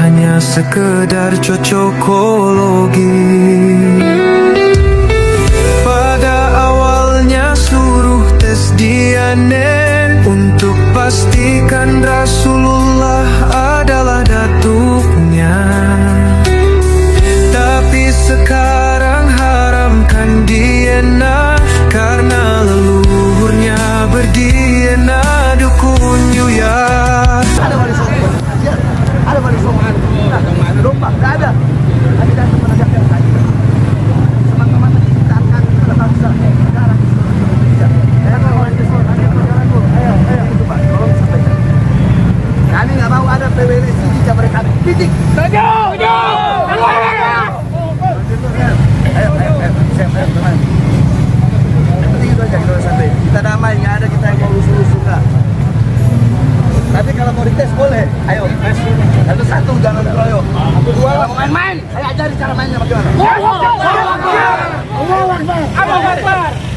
hanya sekedar cocokologi. Pada awalnya seluruh tes DNA untuk pastikan Rasulullah adalah datuknya. Tapi sekarang haramkan DNA karena leluhurnya ber-DNA dukun Yuya. Ada wali songo, ada wali songo, ada domba, nggak ada. Ada dan menegakkan tadi. Semata-mata diciptakan oleh bangsa negara di seluruh Indonesia. Kalau wali songo ada perjalanan dulu, ayo coba tolong sampaikan. Kami nggak mau ada PWNS di Jabar kami. Titik. Setuju. Ayo, teman. Yang penting itu aja kalau sampai kita damai, nggak ada kita yang mau lusuh-lusuh nggak. Tapi kalau mau dites boleh, ayo tes. Satu jangan keroyok. Dua mau main-main, saya ajari cara mainnya bagaimana.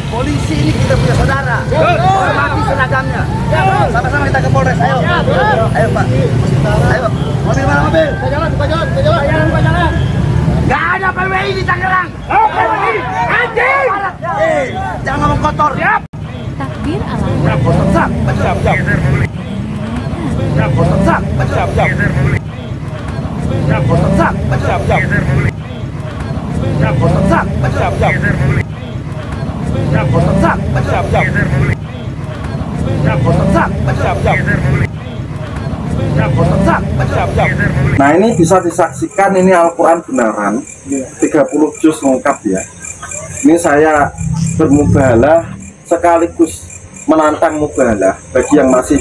Polisi ini kita punya saudara. Hormati seragamnya. Sama-sama kita ke Polres. Ayo, ayo Pak. Ayo, mobil mana mobil? Buka jalan. Gak ada PWI di Tangerang. PWI, anjing. Jangan ngomong kotor. Siap. Takbir alam. Siap. Nah, ini bisa disaksikan, ini Al-Quran benaran 30 juz lengkap ya. Ini saya bermubahalah sekaligus menantang mubahalah bagi yang masih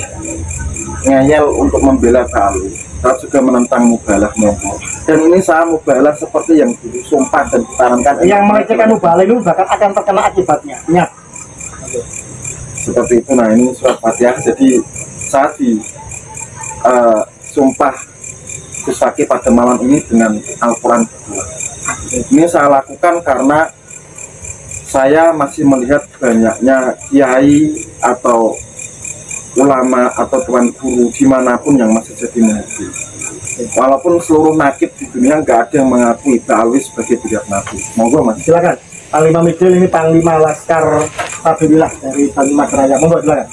ngeyel untuk membela Ba'alwi. Saya juga menentang mubahalah monggo. Dan ini saya mubahalah seperti yang dulu sumpah dan ditanamkan. Yang melecehkan mubahalah itu bahkan akan terkena akibatnya. Ingat. Seperti itu. Nah, ini surat Fatihah. Jadi saya di sumpah Gus Fakih pada malam ini dengan Al-Quran. Ini saya lakukan karena saya masih melihat banyaknya kiai atau ulama atau tuan guru dimanapun yang masih jadi nabi. Walaupun seluruh nakib di dunia nggak ada yang mengakui Ba'alwi sebagai beliau nabi. Monggo Mas. Silakan. Panglima Midil ini Panglima Laskar Alhamdulillah dari Panglima Kerajaan. Monggo silakan.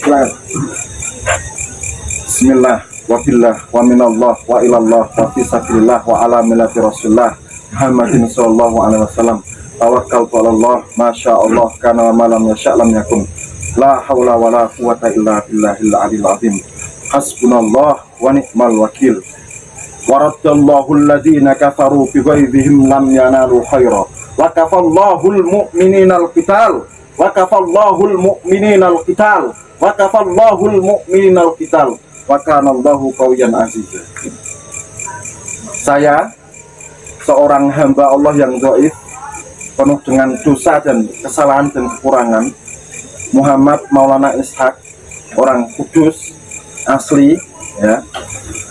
Silakan. Bismillah, wabillah, wa minallah, wa ilallah, wa fisabilillah, wa ala millati rasulullah Muhammadin sallallahu alaihi wasallam. Tawakkaltu ala Allah, masya Allah, kana wa malam yasha' lam yakun. La hawla wa la quwata illa billahil aliyil azim. Hasbunallah wa ni'mal wakil. Wa raddallahu alladhina kafaru bi ghaizihim lam yanalu khaira. Wa kafallahu al-mu'minina al-qital. Wa kafallahu al-mu'minina al-qital. Wa kafallahu al-mu'minina al-qital. Wa kana Allahu qawiyyan azizan. Saya seorang hamba Allah yang dhaif, penuh dengan dosa dan kesalahan dan kekurangan, Muhammad Maulana Ishaq, orang Kudus asli ya.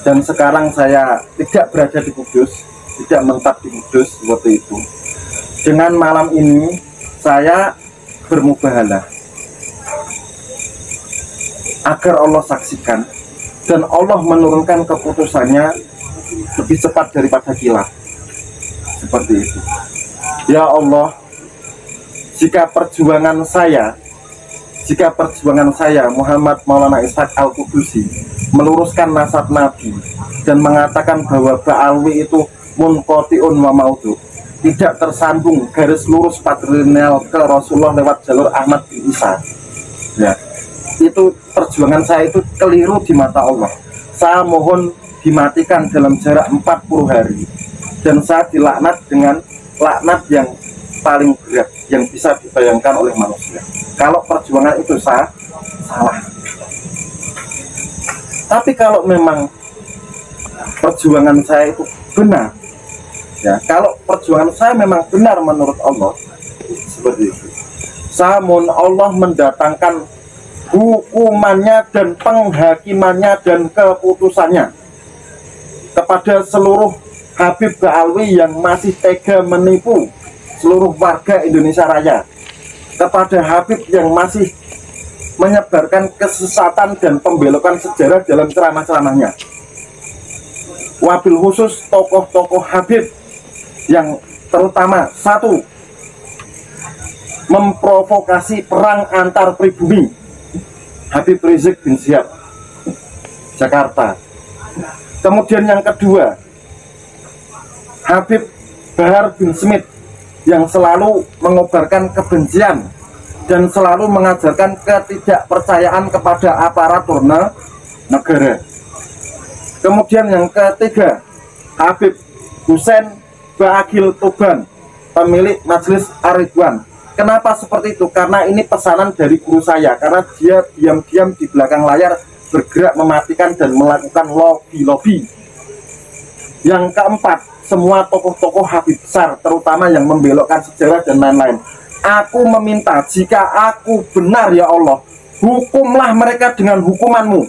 Dan sekarang saya tidak berada di Kudus, tidak menetap di Kudus seperti itu. Dengan malam ini saya bermubahalah agar Allah saksikan dan Allah menurunkan keputusannya lebih cepat daripada kilat. Seperti itu. Ya Allah, jika perjuangan saya Muhammad Maulana Ishaq Al-Qudusi meluruskan nasab Nabi dan mengatakan bahwa Ba'alwi itu munqati'un wa maudu, tidak tersambung garis lurus patrilineal ke Rasulullah lewat jalur Ahmad bin Isa ya, itu perjuangan saya itu keliru di mata Allah. Saya mohon dimatikan dalam jarak 40 hari dan saya dilaknat dengan laknat yang paling berat yang bisa dibayangkan oleh manusia. Kalau perjuangan itu salah. Tapi kalau memang perjuangan saya itu benar ya, kalau perjuangan saya memang benar menurut Allah seperti itu, saya mohon Allah mendatangkan hukumannya dan penghakimannya dan keputusannya kepada seluruh Habib Ba'alwi yang masih tega menipu seluruh warga Indonesia Raya, kepada Habib yang masih menyebarkan kesesatan dan pembelokan sejarah dalam ceramah-ceramahnya. wabil khusus tokoh-tokoh Habib yang terutama satu, memprovokasi perang antar pribumi. Habib Rizik bin Syihab, Jakarta. Kemudian yang kedua, Habib Bahar bin Smith yang selalu mengobarkan kebencian dan selalu mengajarkan ketidakpercayaan kepada aparatur negara. Kemudian yang ketiga, Habib Hussein Baagil Tuban, pemilik Majelis Ar-Ridwan. Kenapa seperti itu? Karena ini pesanan dari guru saya, karena dia diam-diam di belakang layar bergerak mematikan dan melakukan lobby-lobby. Yang keempat, semua tokoh-tokoh Habib besar, terutama yang membelokkan sejarah dan lain-lain. Aku meminta, jika aku benar ya Allah, hukumlah mereka dengan hukumanmu,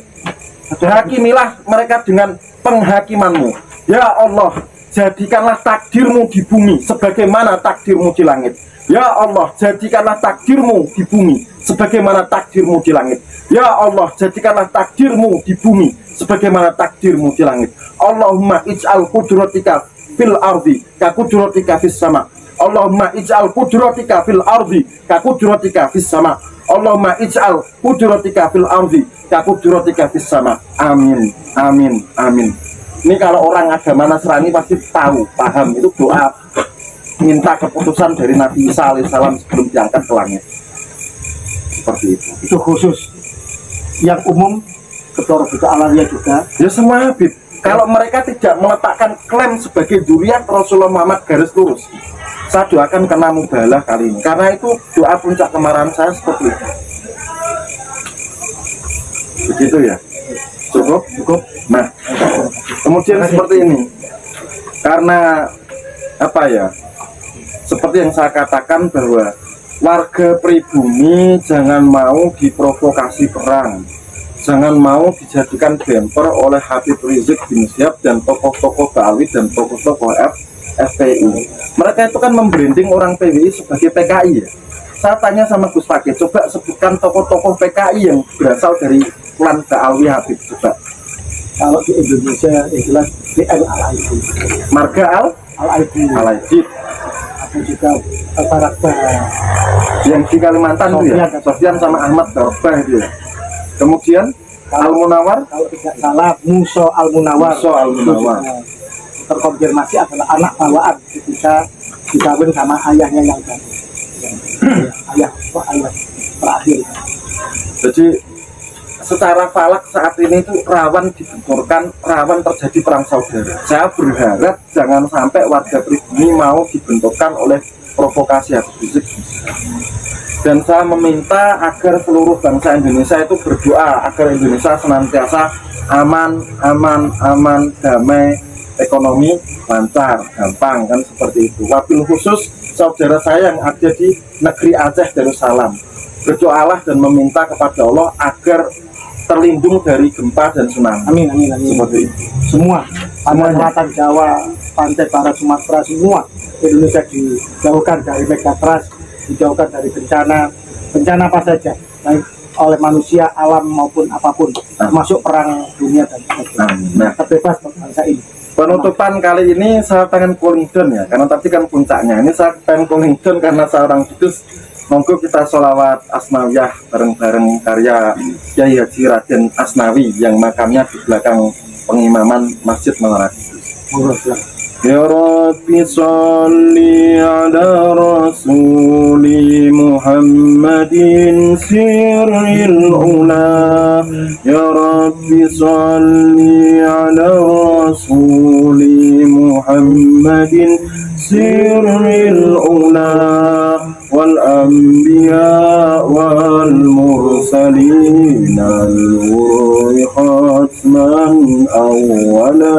hakimilah mereka dengan penghakimanmu. Ya Allah, jadikanlah takdirmu di bumi sebagaimana takdirmu di langit. Ya Allah, jadikanlah takdirmu di bumi sebagaimana takdirmu di langit. Ya Allah, jadikanlah takdirmu di bumi sebagaimana takdirmu di langit. Allahumma ij'al qudratika fil ardi ka qudratika fis sama. Allahumma ij'al qudratika fil ardi ka qudratika fis sama. Allahumma ij'al qudratika fil ardi ka qudratika fis sama. Amin, amin, amin. Ini kalau orang agama Nasrani pasti tahu, paham, itu doa minta keputusan dari Nabi Isa alaihissalam sebelum diangkat ke langit. Seperti itu. Itu khusus. Yang umum Ketua Robiqah Alawiyah juga. Ya semua Habib. Kalau mereka tidak meletakkan klaim sebagai dzurriyyah Rasulullah Muhammad garis lurus, saya doakan kena mubalah kali ini. Karena itu doa puncak kemarahan saya seperti itu. Begitu ya. Cukup, cukup. Nah, kemudian seperti ini. Karena apa ya? Seperti yang saya katakan bahwa warga pribumi jangan mau diprovokasi perang, jangan mau dijadikan bemper oleh Habib Rizik bin Syihab dan tokoh-tokoh Ba'awi dan tokoh-tokoh FPI. Mereka itu kan membranding orang PWI sebagai PKI ya. Saya tanya sama Gus Fakih, coba sebutkan tokoh-tokoh PKI yang berasal dari klan Ba'awi Habib coba. Kalau di Indonesia jelas BN Al-Aidid, Marga Al-Aidid, atau juga Barakba yang di Kalimantan itu ya, Sofyan sama Ahmad Barbah itu ya. Kemudian Al-Munawar, kalau tidak salah Muso Al-Munawar, terkonfirmasi adalah anak bawaan ketika dikawin sama ayahnya yang ayah terakhir. Jadi secara falak saat ini itu rawan dibenturkan, rawan terjadi perang saudara. Saya berharap jangan sampai warga pribumi mau dibenturkan oleh provokasi Habib Rizik. Dan saya meminta agar seluruh bangsa Indonesia itu berdoa agar Indonesia senantiasa aman, damai, ekonomi lancar, gampang, kan seperti itu. Wabil khusus saudara saya yang ada di negeri Aceh Darussalam, berdoalah dan meminta kepada Allah agar terlindung dari gempa dan tsunami. Amin, amin, amin. Seperti itu. Semua, pantai selatan Jawa, pantai barat Sumatera, semua Indonesia dijauhkan dari megatrust, dijauhkan dari bencana apa saja, baik oleh manusia, alam maupun apapun, termasuk perang dunia dan sebagainya. Nah, terbebas bangsa ini. Penutupan kali ini saya pengen cooling down ya, karena tadi kan puncaknya. Ini saya pengen cooling down karena seorang kudus. Monggo kita sholawat asnawiyah bareng-bareng karya Kyai Haji Raden Asnawi yang makamnya di belakang pengimaman Masjid Menara Kudus. Ya Rabbi sholli ala Rasuli Muhammadin sirril ula. Ya Rabbi sholli ala Rasuli Muhammadin sirril ula wal anbiya wal mursalin al-wurri khatman awwala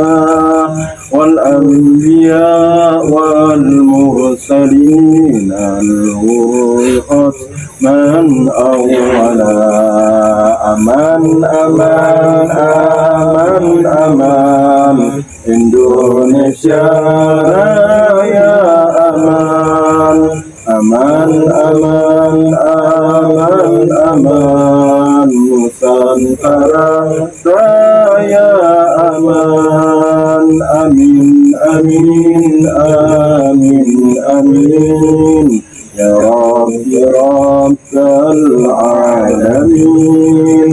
wal anbiya wal mursalin al-wurri khatman awwala. Aman aman aman aman Indonesia Raya aman. Aman, aman, aman, aman Nusantara Raya aman. amin amin amin amin ya Rabbi Rabbal alamin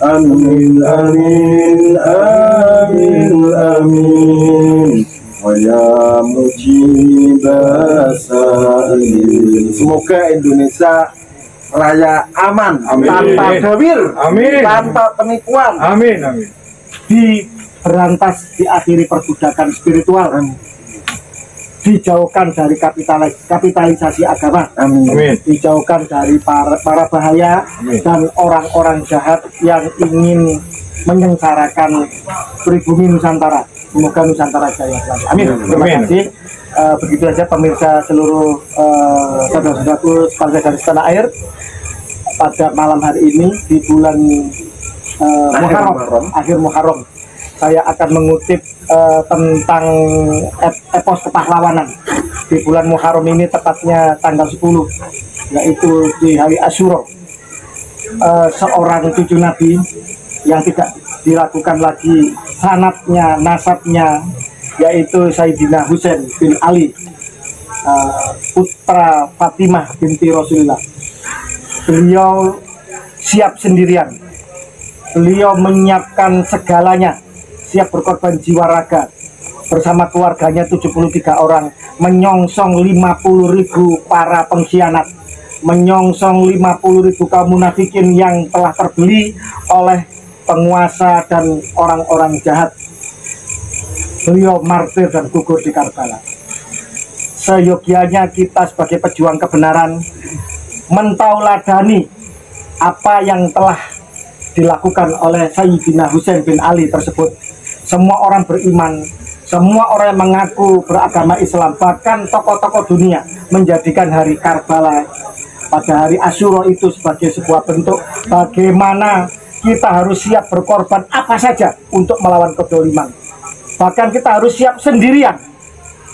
amin amin amin amin wa ya mujibasailin. Semoga Indonesia Raya aman, Amin. tanpa gawir, Amin. tanpa penipuan, Amin, amin. Diberantas, diakhiri perbudakan spiritual, dijauhkan dari kapitalisasi agama, amin, dijauhkan dari para bahaya dan orang-orang jahat yang ingin menyengsarakan pribumi Nusantara. Semoga Nusantara jaya selalu. Amin. Terima kasih. Begitu saja pemirsa seluruh saudara-saudaraku sebangsa dari setanah air, pada malam hari ini di bulan Muharram, akhir Muharram, saya akan mengutip tentang epos kepahlawanan di bulan Muharram ini, tepatnya tanggal 10, yaitu di hari Asyura. Seorang cucu Nabi yang tidak dilakukan lagi sanatnya, nasabnya, yaitu Sayyidina Husain bin Ali, putra Fatimah binti Rasulullah. Beliau siap sendirian, beliau menyiapkan segalanya, siap berkorban jiwa raga bersama keluarganya 73 orang, menyongsong 50.000 para pengkhianat, menyongsong 50.000 kaum munafikin yang telah terbeli oleh penguasa dan orang-orang jahat. Beliau martir dan gugur di Karbala. Seyogianya kita sebagai pejuang kebenaran mentauladani apa yang telah dilakukan oleh Sayyidina Husain bin Ali tersebut. Semua orang beriman, semua orang yang mengaku beragama Islam, bahkan tokoh-tokoh dunia menjadikan hari Karbala pada hari Asyura itu sebagai sebuah bentuk bagaimana kita harus siap berkorban apa saja untuk melawan kedoliman. Bahkan kita harus siap sendirian,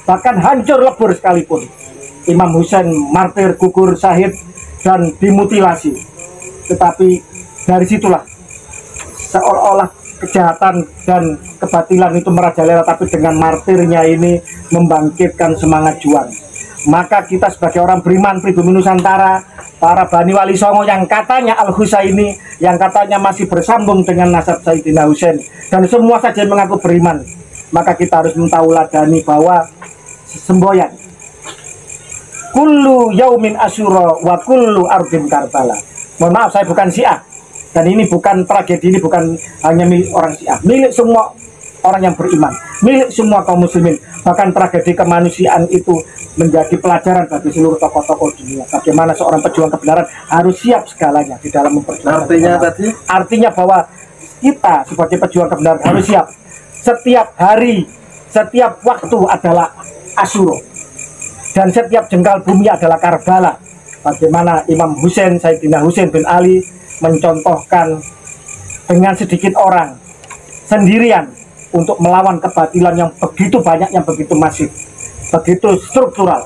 bahkan hancur lebur sekalipun. Imam Husain martir, gugur, syahid, dan dimutilasi. Tetapi dari situlah seolah-olah kejahatan dan kebatilan itu merajalela, tapi dengan martirnya ini membangkitkan semangat juang. Maka kita sebagai orang beriman pribumi Nusantara, para Bani Wali Songo yang katanya Al-Husaini, yang katanya masih bersambung dengan nasab Sayyidina Husain, dan semua saja mengaku beriman, maka kita harus mentauladani bahwa semboyan kullu yaumin asyura wa kullu ardin Karbala. Mohon maaf, saya bukan Syiah, dan ini bukan tragedi, ini bukan hanya milik orang Syiah, milik semua orang yang beriman, milik semua kaum muslimin. Bahkan tragedi kemanusiaan itu menjadi pelajaran bagi seluruh tokoh-tokoh dunia, bagaimana seorang pejuang kebenaran harus siap segalanya di dalam memperjuangkan. Artinya bahwa kita sebagai pejuang kebenaran harus siap. Setiap hari, setiap waktu adalah Asyura, dan setiap jengkal bumi adalah Karbala. Bagaimana Imam Husain, Sayyidina Husain bin Ali mencontohkan dengan sedikit orang, sendirian, untuk melawan kebatilan yang begitu banyak, yang begitu masif, begitu struktural.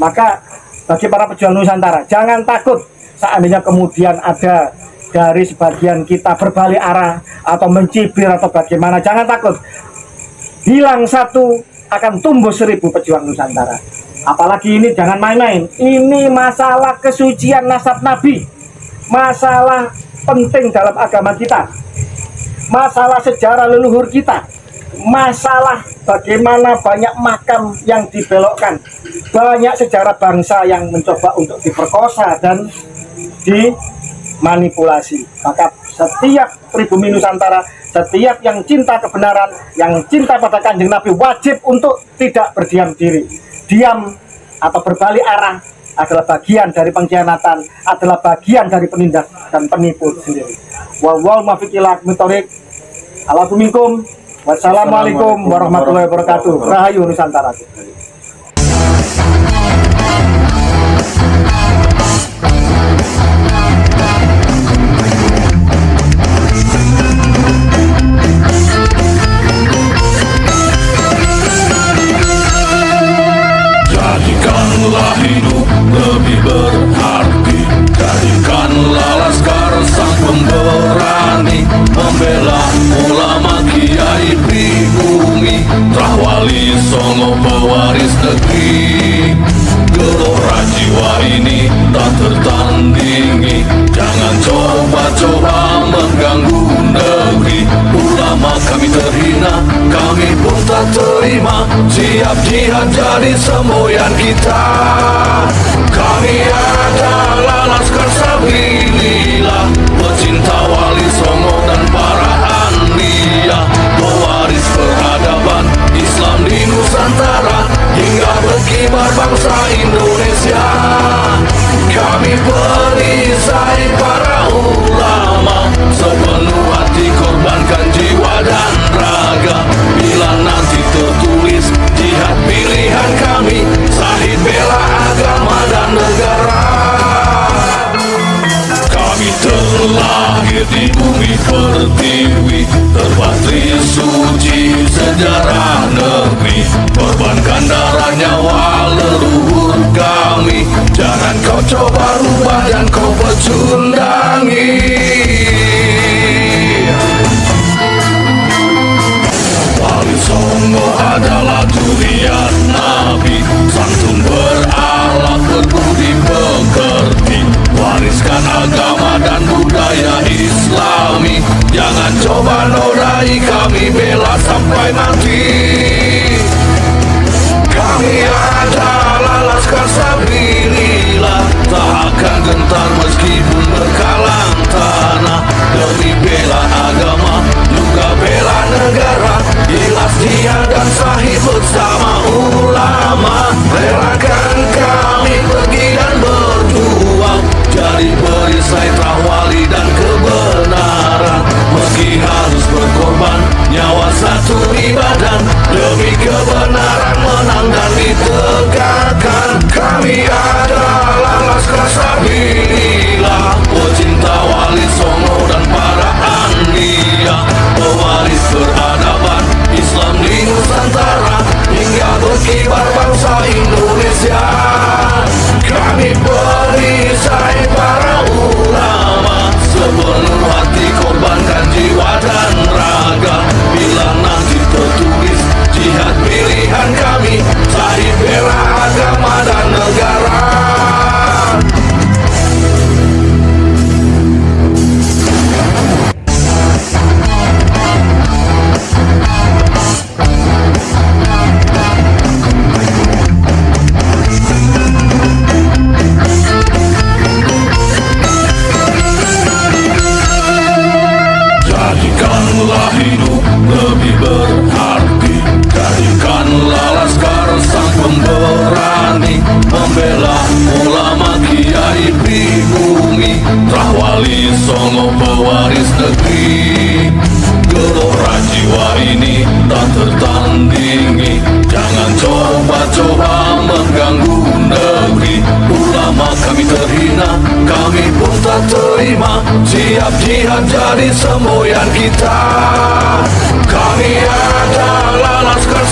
Maka bagi para pejuang Nusantara, jangan takut seandainya kemudian ada dari sebagian kita berbalik arah atau mencibir atau bagaimana. Jangan takut, hilang satu akan tumbuh 1000 pejuang Nusantara. Apalagi ini jangan main-main, ini masalah kesucian nasab Nabi, masalah penting dalam agama kita, masalah sejarah leluhur kita, masalah bagaimana banyak makam yang dibelokkan, banyak sejarah bangsa yang mencoba untuk diperkosa dan dimanipulasi. Maka setiap pribumi Nusantara, setiap yang cinta kebenaran, yang cinta pada Kanjeng Nabi, wajib untuk tidak berdiam diri. Diam atau berbalik arah adalah bagian dari pengkhianatan, adalah bagian dari penindas dan penipu sendiri. Wal muwaffiq ila aqwamit thoriq. Alaikum. Wassalamualaikum warahmatullahi wabarakatuh. Rahayu Nusantara. Jadikanlah hidup lebih berarti, jadikanlah laskar sang pemberani, membela ulama kiai pribumi. siap jihad jadi semboyan kita. Kami adalah Laskar Sabilillah, pecinta Wali Songo dan para anbiya, pewaris peradaban Islam di Nusantara hingga berkibar bangsa Indonesia. Kami perisai para ulama, sepenuh hati korbankan jiwa dan raga. Bila nanti tertulis jihad pilihan kami, Syahid bela agama dan negara. Kami terlahir di bumi pertiwi, terpatri suci sejarah negeri, korbankan darah nyawa leluhur kami. Jangan kau coba rubah dan kau pecundangi. Wali Songo adalah durian Nabi, santun berakhlak berbudi pekerti, wariskan agama dan budaya Islami. Jangan coba nodai kami, bela sampai mati. Kami adalah Laskar Sabilillah, tak akan gentar meskipun berkalang tanah, demi bela agama juga bela negara. Ikhlas jihad dan Syahid bersama ulama, relakan kami pergi dan berjuang jadi perisai wali dan kebenaran. Meski harus berkorban nyawa satu ibadah, demi kebenaran menang dan ditegakkan. Kami adalah Laskar Sabilillah, pecinta Wali Songo dan para anbiya, pewaris peradaban Islam di Nusantara hingga berkibar bangsa Indonesia. Kami perisai para ulama, sepenuh hati korbankan jiwa dan raga. Bila nanti tertulis jihad pilihan kami, Syahid bela agama dan negara. Jadikanlah hidup lebih berarti, jadikanlah Laskar sang pemberani, membela ulama kiai pribumi, Wali Songo pewaris negeri. Gelora jiwa ini tak tertandingi, jangan coba-coba mengganggu negeri. Ulama kami terhina, kami pun tak terima, siap jihad jadi semboyan kita. Kami adalah Laskar